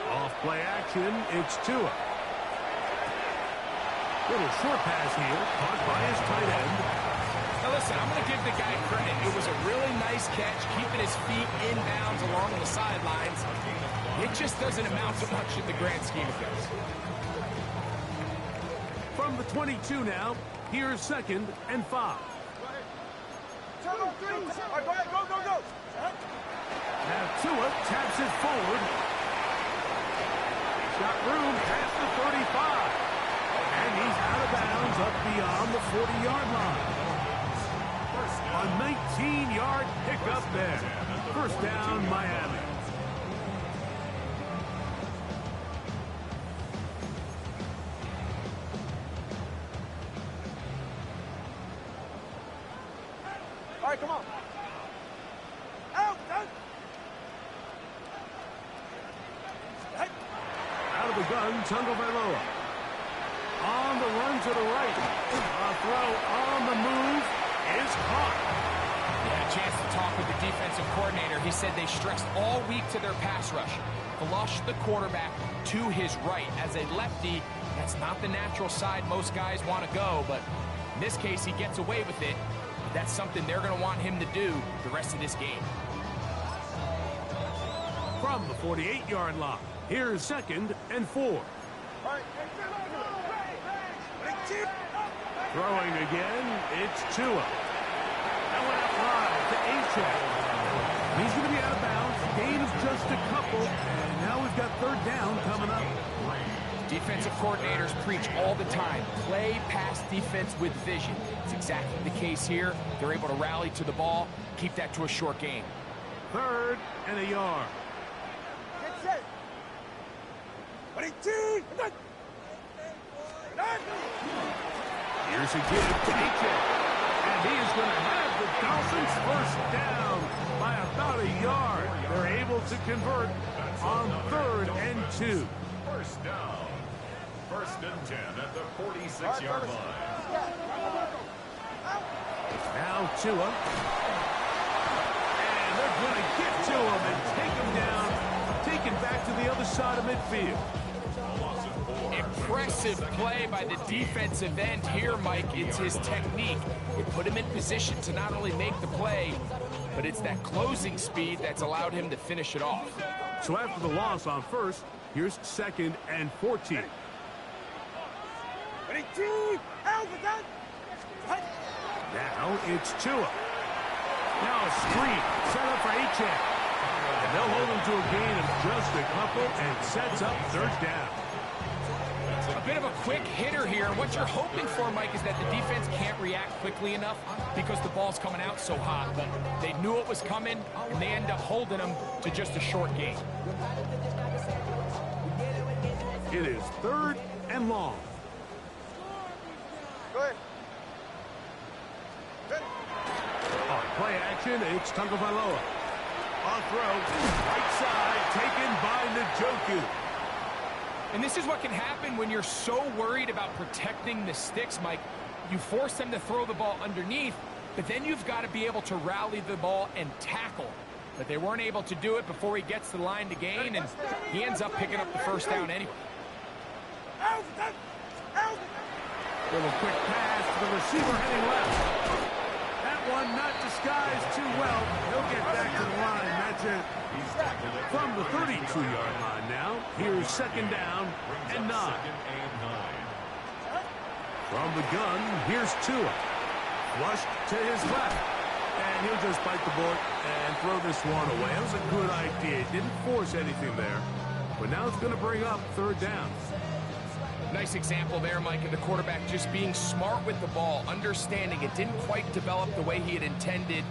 Off-play action, it's Tua. Little short pass here, caught by his tight end. Now listen, I'm going to give the guy credit. It was a really nice catch, keeping his feet in bounds along the sidelines. It just doesn't amount to much in the grand scheme of things. From the 22 now, here's 2nd and 5. Go, go. Now Tua taps it forward. He's got room past the 35. And he's out of bounds up beyond the 40-yard line. A 19-yard pickup there. First down, Miami. All right, come on. Out. Out of the gun, Tagovailoa. On the run to the right. A throw on the move is caught. Yeah, a chance to talk with the defensive coordinator. He said they stressed all week to their pass rush. Flush the quarterback to his right. As a lefty, that's not the natural side most guys want to go, but in this case, he gets away with it. That's something they're going to want him to do the rest of this game. From the 48-yard line, here's 2nd and 4. Throwing again, it's Tua. That went out wide to Achan. He's going to be out of bounds. Gain of just a couple, and now we've got 3rd down coming up. Defensive coordinators preach all the time, play pass defense with vision. It's exactly the case here. They're able to rally to the ball, keep that to a short game. 3rd and a yard. Get set. Here's a give to Achan. And he is going to have the Dolphins first down by about a yard. They're able to convert on 3rd and 2. First down. 1st and 10 at the 46-yard line. Now Tua. And they're going to get to him and take him down. Taken back to the other side of midfield. Impressive play by the defensive end here, Mike. It's his technique. It put him in position to not only make the play, but it's that closing speed that's allowed him to finish it off. So after the loss on 1st, here's 2nd and 14. Now it's Tua. Now a screen set up for Achan. And they'll hold him to a gain of just a couple and sets up 3rd down. A bit of a quick hitter here. What you're hoping for, Mike, is that the defense can't react quickly enough because the ball's coming out so hot. But they knew it was coming, and they end up holding them to just a short game. It is 3rd and long. Go ahead. play action. It's Tagovailoa. On throw, right side, taken by Njoku. And this is what can happen when you're so worried about protecting the sticks, Mike. You force them to throw the ball underneath, but then you've got to be able to rally the ball and tackle. But they weren't able to do it before he gets the line to gain, and he ends up picking up the first down anyway. Little quick pass to the receiver heading left. That one not disguised too well. He'll get back to the line. That's it. From the 32-yard line now, here's second down and 9. From the gun, here's Tua. Flushed to his left. And he'll just bite the bullet and throw this one away. That was a good idea. Didn't force anything there. But now it's going to bring up third down. Nice example there, Mike, of the quarterback just being smart with the ball, understanding it didn't quite develop the way he had intended.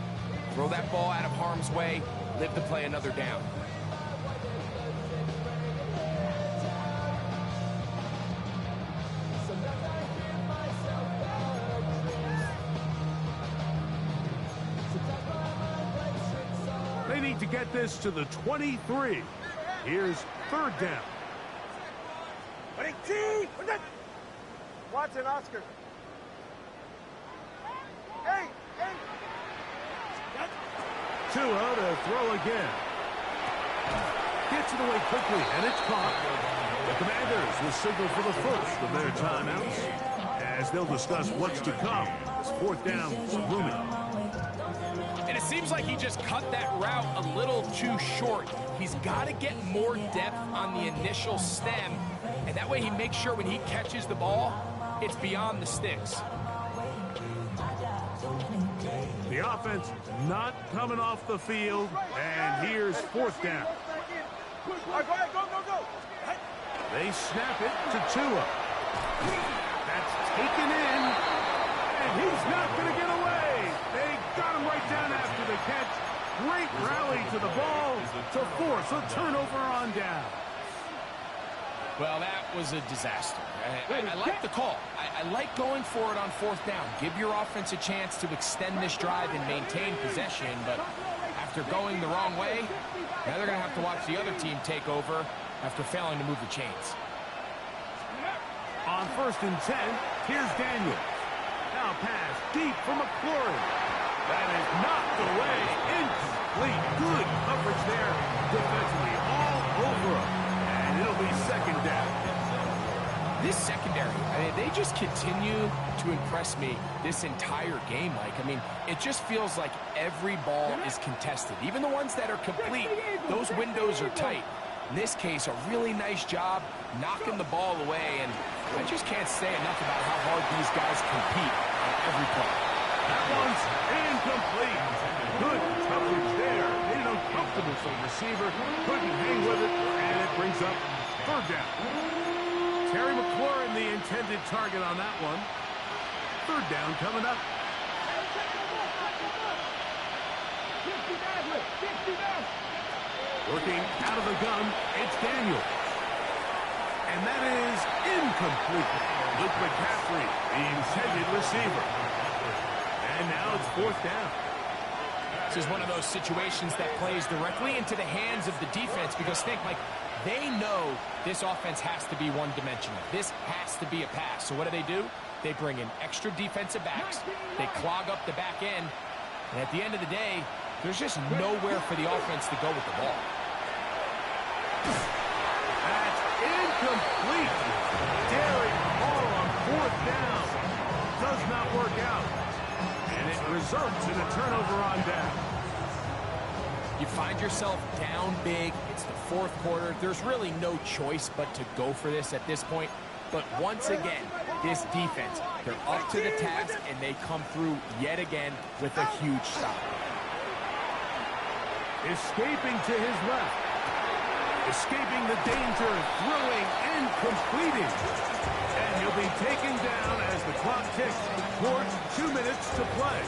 Throw that ball out of harm's way, live to play another down. They need to get this to the 23. Here's third down. Watson, Oscar. Hey! Tua to throw again. Gets it away quickly, and it's caught. The Commanders will signal for the first of their timeouts as they'll discuss what's to come. It's fourth down looming. And it seems like he just cut that route a little too short. He's got to get more depth on the initial stem, and that way he makes sure when he catches the ball, it's beyond the sticks. The offense not coming off the field, and here's fourth down. All right, go ahead, go. They snap it to Tua. That's taken in, and he's not going to get away. They got him right down after the catch. Great rally to the ball to force a turnover on down. Well, that was a disaster. I like the call. I like going for it on fourth down. Give your offense a chance to extend this drive and maintain possession, but after going the wrong way, now they're going to have to watch the other team take over after failing to move the chains. On 1st and 10, here's Daniel. Now pass deep for McLaurin. That is knocked away. Incomplete. Good coverage there defensively. All over him. And it'll be second down. This secondary, they just continue to impress me this entire game, Mike. It just feels like every ball is contested. Even the ones that are complete, those windows are tight. In this case, a really nice job knocking the ball away, and I just can't say enough about how hard these guys compete on every play. That one's incomplete. Good coverage there. Made it uncomfortable for the receiver. Couldn't hang with it, and it brings up third down. Terry McLaurin, the intended target on that one. Third down coming up. Working out of the gun, it's Daniel. And that is incomplete. Luke McCaffrey, the intended receiver. And now it's fourth down. This is one of those situations that plays directly into the hands of the defense because think, Mike, they know this offense has to be one-dimensional. This has to be a pass. So what do? They bring in extra defensive backs. They clog up the back end. And at the end of the day, there's just nowhere for the offense to go with the ball. That's incomplete. Daring ball on fourth down. Does not work out. And it results in a turnover on down. You find yourself down big. It's the fourth quarter. There's really no choice but to go for this at this point. But once again, this defense, they're up to the task, and they come through yet again with a huge stop. Escaping to his left. Escaping the danger, throwing and completing. And he'll be taken down as the clock ticks towards 2 minutes to play.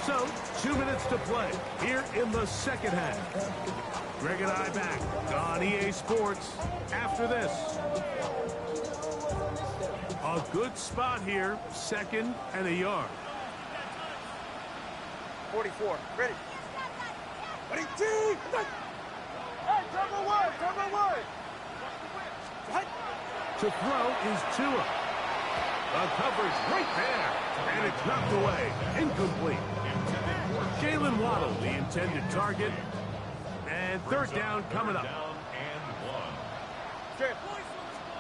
So, 2 minutes to play here in the second half. Greg and I back on EA Sports after this. A good spot here, 2nd and a yard. 44. Ready? Ready, team! Hey, cover one! Cover one! To throw is Tua. The coverage right there. And it's knocked away. Incomplete. Jalen Waddle, the intended target. And third down coming up.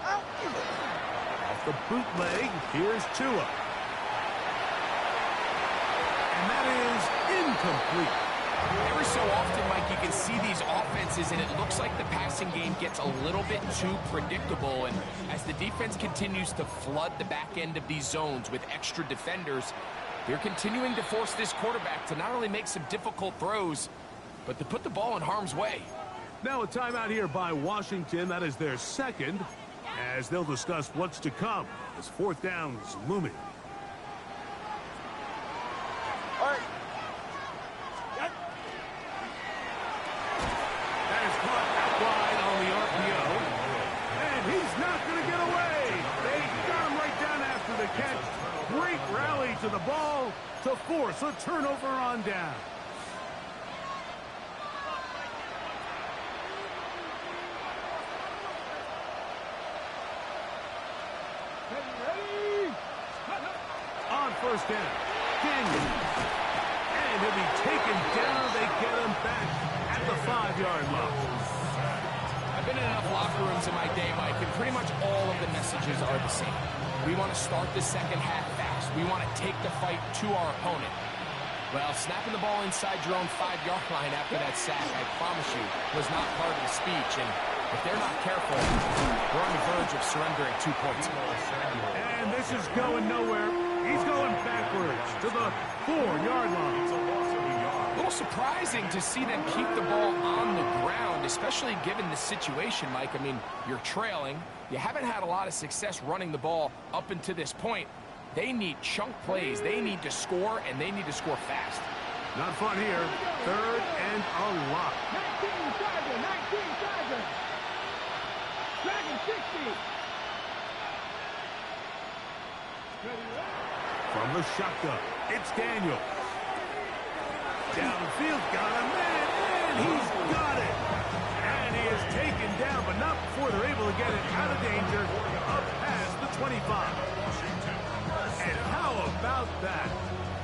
Off the bootleg, here's Tua. And that is incomplete. Every so often, Mike, you can see these offenses, and it looks like the passing game gets a little bit too predictable. And as the defense continues to flood the back end of these zones with extra defenders, they're continuing to force this quarterback to not only make some difficult throws, but to put the ball in harm's way. Now a timeout here by Washington. That is their second, as they'll discuss what's to come as fourth down's looming. All right. That is caught out wide on the RPO. And he's not going to get away. They got him right down after the catch. Great rally to the ball to force a turnover on down. On first down, Daniel. And he'll be taken down. They get him back at the 5-yard line. I've been in enough locker rooms in my day, Mike, and pretty much all of the messages are the same. We want to start the second half fast. We want to take the fight to our opponent. Well, snapping the ball inside your own 5-yard line after that sack, I promise you, was not part of the speech. And if they're not careful, we're on the verge of surrendering 2 points. And this is going nowhere. He's going backwards to the 4-yard line. A little surprising to see them keep the ball on the ground, especially given the situation, Mike. I mean, you're trailing. You haven't had a lot of success running the ball up until this point. They need chunk plays. They need to score, and they need to score fast. Not fun here. Third and a lot. 19 Charger. Dragon 60. From the shotgun, it's Daniel. Downfield, got him, and he's got it. And he is taken down, but not before they're able to get it out of danger, up past the 25. And how about that?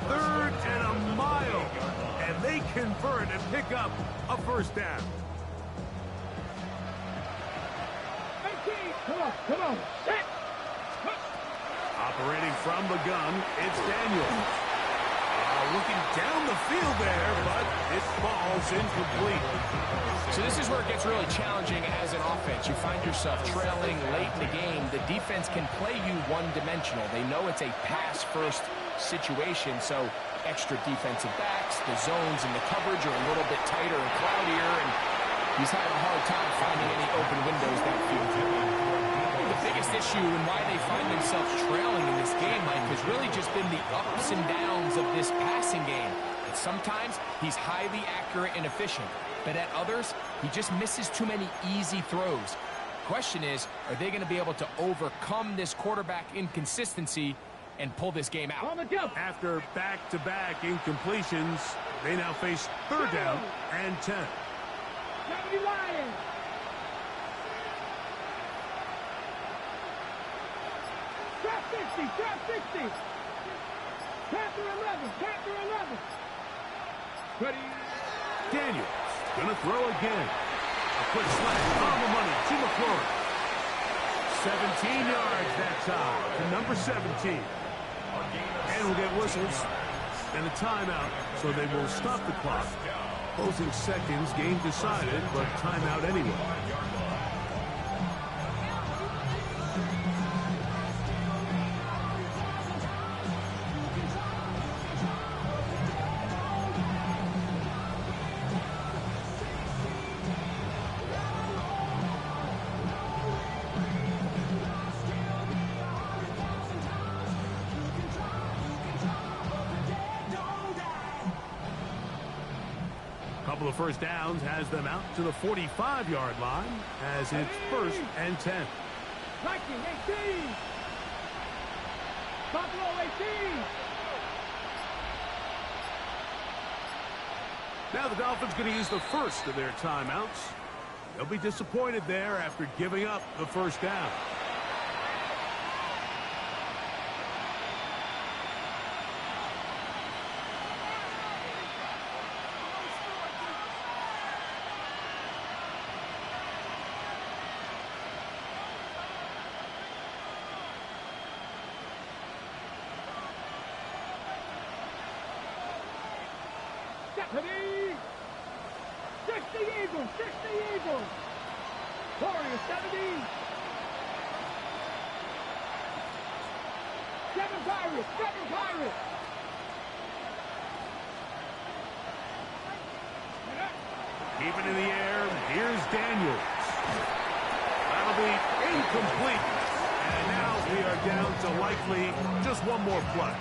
Third and a mile. And they convert and pick up a first down. 18. Come on. Set. Operating from the gun, it's Daniel. Looking down the field there, but it falls incomplete. So this is where it gets really challenging as an offense. You find yourself trailing late in the game. The defense can play you one-dimensional. They know it's a pass-first situation, so extra defensive backs, the zones and the coverage are a little bit tighter and cloudier, and he's had a hard time finding any open windows downfield. The biggest issue and why they find themselves trailing in this game, Mike, has really just been the ups and downs of this passing game. And sometimes he's highly accurate and efficient, but at others, he just misses too many easy throws. Question is, are they going to be able to overcome this quarterback inconsistency and pull this game out? After back-to-back incompletions, they now face third down and 10. Lions. Trap 60. Panther 11. Ready. Daniels gonna throw again. A quick slant on the money to McClure. 17 yards that time to number 17. And we'll get whistles and a timeout, so they will stop the clock. Closing seconds, game decided, but timeout anyway. Couple of first downs has them out to the 45-yard line as it's first and 10. Viking 18. Buffalo 18. Now the Dolphins going to use the first of their timeouts. They'll be disappointed there after giving up the first down. Stephanie! 60 Eagles! 60 Eagles! Warriors 70! 7 Pirates! 7 Pirates! Keeping in the air, here's Daniels. That'll be incomplete. And now we are down to likely just one more play.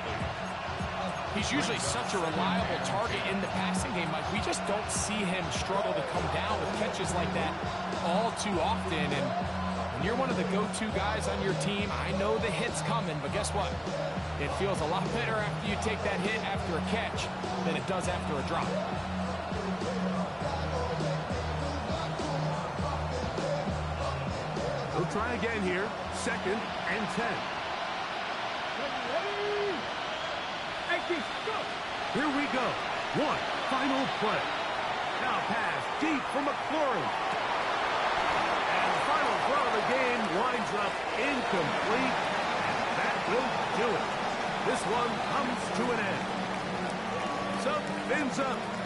He's usually such a reliable target in the passing game, Mike. We just don't see him struggle to come down with catches like that all too often. And when you're one of the go-to guys on your team, I know the hit's coming, but guess what? It feels a lot better after you take that hit after a catch than it does after a drop. They'll try again here. 2nd and 10. Here we go. One final play. Now pass deep for McLaurin. And the final throw of the game winds up incomplete. And that will do it. This one comes to an end. So, fins up.